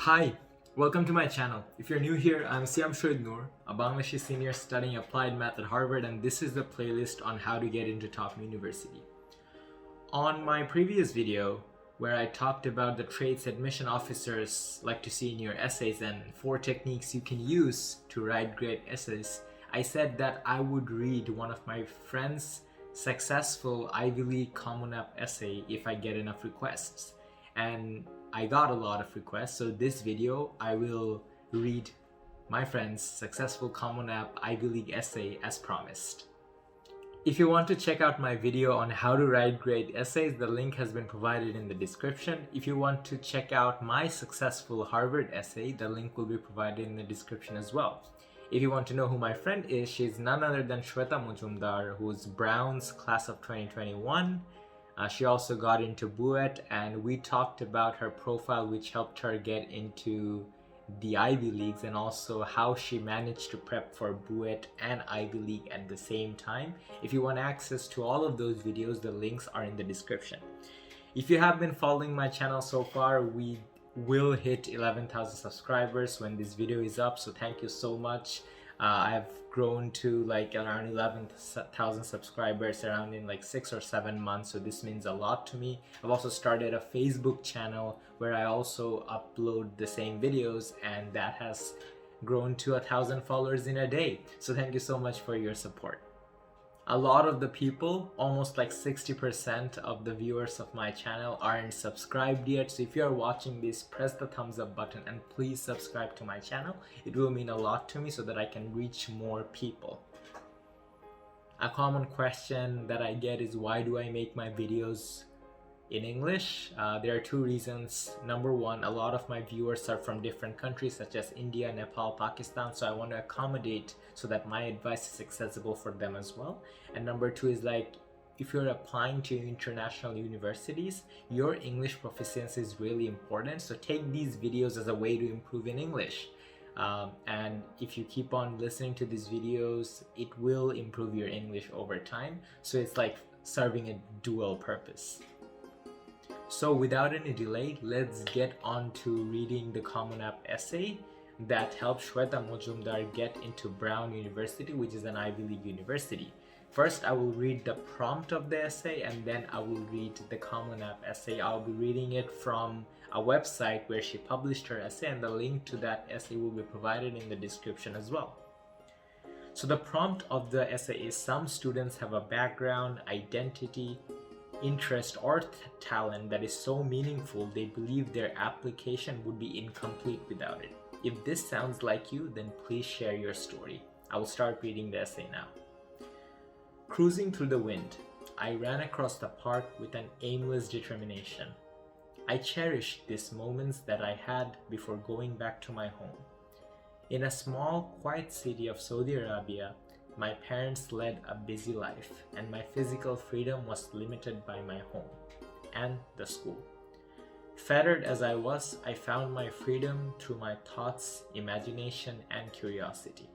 Hi, welcome to my channel. If you're new here, I'm Seeam Noor, a Bangladeshi senior studying applied math at Harvard, and this is the playlist on how to get into top university. On my previous video, where I talked about the traits admission officers like to see in your essays and 4 techniques you can use to write great essays, I said that I would read one of my friend's successful Ivy League CommonApp essay if I get enough requests. And I got a lot of requests, so this video I will read my friend's successful CommonApp Ivy League essay as promised. If you want to check out my video on how to write great essays, the link has been provided in the description. If you want to check out my successful Harvard essay, the link will be provided in the description as well. If you want to know who my friend is, she's none other than Shweta Majumder, who's Brown's class of 2021. She also got into BUET, and we talked about her profile, which helped her get into the Ivy Leagues, and also how she managed to prep for BUET and Ivy League at the same time. If you want access to all of those videos, the links are in the description. If you have been following my channel so far, we will hit 11,000 subscribers when this video is up, so thank you so much. I've grown to like around 11,000 subscribers around in like 6 or 7 months, so this means a lot to me. I've also started a Facebook channel where I also upload the same videos, and that has grown to 1,000 followers in a day. So thank you so much for your support. A lot of the people, almost like 60% of the viewers of my channel, aren't subscribed yet. So if you are watching this, press the thumbs up button and please subscribe to my channel. It will mean a lot to me so that I can reach more people. A common question that I get is, why do I make my videos in English? There are 2 reasons. Number 1, a lot of my viewers are from different countries such as India, Nepal, Pakistan, so I want to accommodate so that my advice is accessible for them as well. And number 2 is like, if you're applying to international universities, your English proficiency is really important, so take these videos as a way to improve in English. And if you keep on listening to these videos, it will improve your English over time, so it's like serving a dual purpose. So without any delay, let's get on to reading the CommonApp essay that helped Shweta Majumder get into Brown University, which is an Ivy League university. First, I will read the prompt of the essay, and then I will read the CommonApp essay. I'll be reading it from a website where she published her essay, and the link to that essay will be provided in the description as well. So the prompt of the essay is, some students have a background, identity, interest or talent that is so meaningful they believe their application would be incomplete without it. If this sounds like you, then please share your story. I will start reading the essay now. Cruising through the wind, I ran across the park with an aimless determination. I cherished these moments that I had before going back to my home. In a small, quiet city of Saudi Arabia, my parents led a busy life, and my physical freedom was limited by my home and the school. Fettered as I was, I found my freedom through my thoughts, imagination, and curiosity.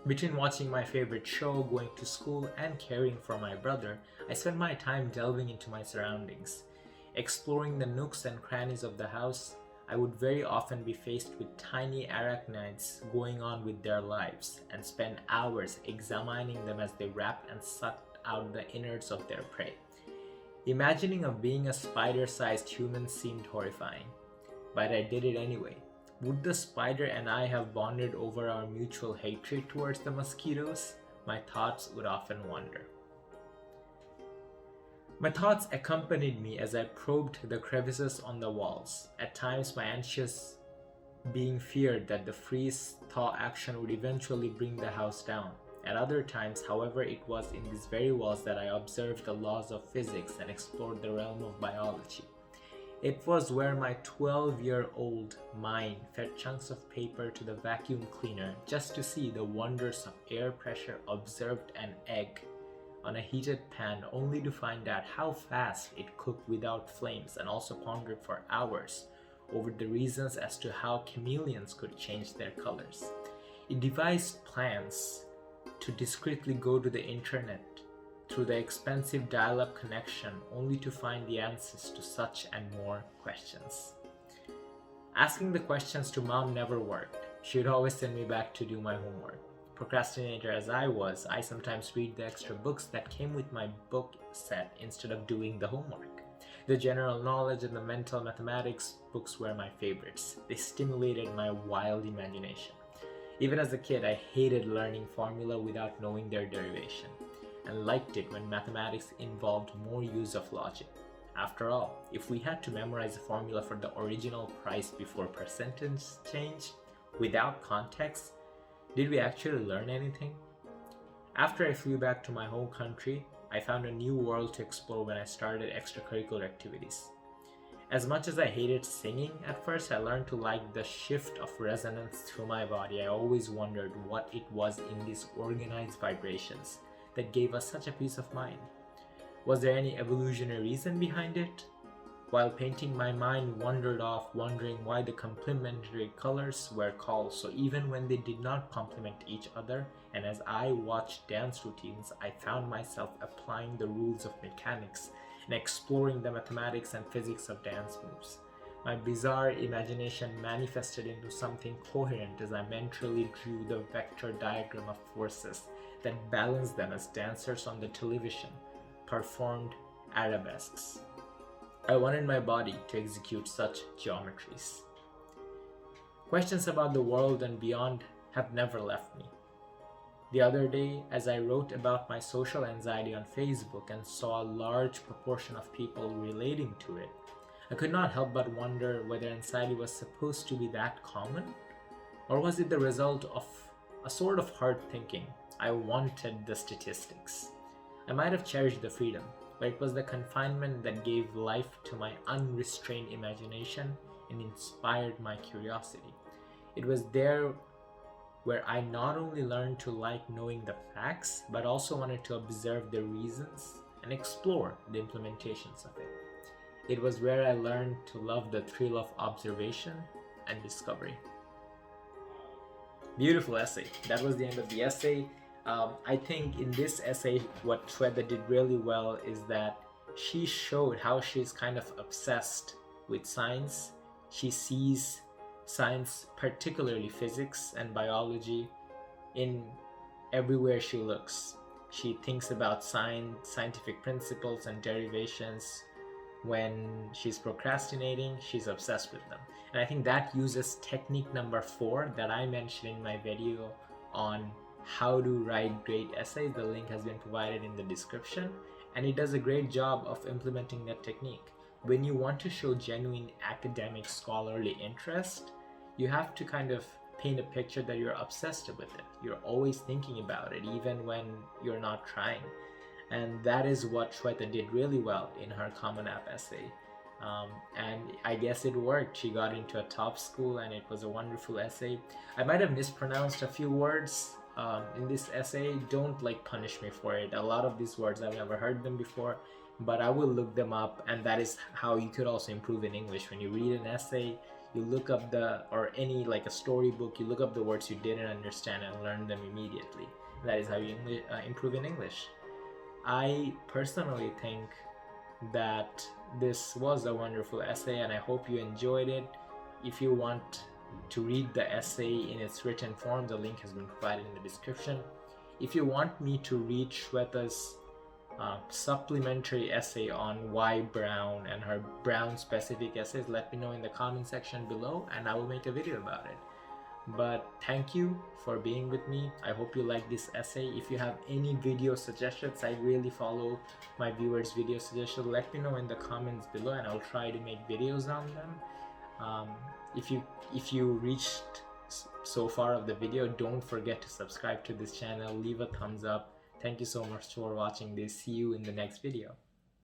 Between watching my favorite show, going to school, and caring for my brother, I spent my time delving into my surroundings. Exploring the nooks and crannies of the house, I would very often be faced with tiny arachnids going on with their lives, and spend hours examining them as they wrapped and sucked out the innards of their prey. Imagining of being a spider-sized human seemed horrifying, but I did it anyway. Would the spider and I have bonded over our mutual hatred towards the mosquitoes? My thoughts would often wander. My thoughts accompanied me as I probed the crevices on the walls. At times, my anxious being feared that the freeze-thaw action would eventually bring the house down. At other times, however, it was in these very walls that I observed the laws of physics and explored the realm of biology. It was where my 12-year-old mind fed chunks of paper to the vacuum cleaner just to see the wonders of air pressure, observed an egg on a heated pan only to find out how fast it cooked without flames, and also pondered for hours over the reasons as to how chameleons could change their colors. It devised plans to discreetly go to the internet through the expensive dial-up connection only to find the answers to such and more questions. Asking the questions to mom never worked. She would always send me back to do my homework. Procrastinator as I was, I sometimes read the extra books that came with my book set instead of doing the homework. The general knowledge and the mental mathematics books were my favorites. They stimulated my wild imagination. Even as a kid, I hated learning formula without knowing their derivation, and liked it when mathematics involved more use of logic. After all, if we had to memorize a formula for the original price before percentage change without context, did we actually learn anything? After I flew back to my home country, I found a new world to explore when I started extracurricular activities. As much as I hated singing at first, I learned to like the shift of resonance through my body. I always wondered what it was in these organized vibrations that gave us such a peace of mind. Was there any evolutionary reason behind it? While painting, my mind wandered off, wondering why the complementary colors were called so even when they did not complement each other, and as I watched dance routines, I found myself applying the rules of mechanics and exploring the mathematics and physics of dance moves. My bizarre imagination manifested into something coherent as I mentally drew the vector diagram of forces that balanced them as dancers on the television performed arabesques. I wanted my body to execute such geometries. Questions about the world and beyond have never left me. The other day, as I wrote about my social anxiety on Facebook and saw a large proportion of people relating to it, I could not help but wonder whether anxiety was supposed to be that common, or was it the result of a sort of hard thinking? I wanted the statistics. I might have cherished the freedom, but it was the confinement that gave life to my unrestrained imagination and inspired my curiosity. It was there where I not only learned to like knowing the facts, but also wanted to observe the reasons and explore the implementations of it. It was where I learned to love the thrill of observation and discovery. Beautiful essay. That was the end of the essay. I think in this essay, what Shweta did really well is that she showed how she's kind of obsessed with science. She sees science, particularly physics and biology, in everywhere she looks. She thinks about scientific principles and derivations. When she's procrastinating, she's obsessed with them. And I think that uses technique number 4 that I mentioned in my video on how to write great essays. The link has been provided in the description, and it does a great job of implementing that technique. When you want to show genuine academic scholarly interest, you have to kind of paint a picture that you're obsessed with it. You're always thinking about it, even when you're not trying. And that is what Shweta did really well in her CommonApp essay. And I guess it worked. She got into a top school and it was a wonderful essay. I might have mispronounced a few words in this essay. Don't punish me for it. A lot of these words I've never heard them before, but I will look them up, and that is how you could also improve in English. When you read an essay, you look up or any a storybook, you look up the words you didn't understand and learn them immediately. That is how you improve in English. I personally think that this was a wonderful essay, and I hope you enjoyed it. If you want to read the essay in its written form, the link has been provided in the description. If you want me to read Shweta's supplementary essay on why brown and her brown specific essays, let me know in the comment section below and I will make a video about it. But thank you for being with me. I hope you like this essay. If you have any video suggestions, I really follow my viewers' video suggestions. Let me know in the comments below and I'll try to make videos on them. If you reached so far of the video, don't forget to subscribe to this channel, leave a thumbs up. Thank you so much for watching this. See you in the next video.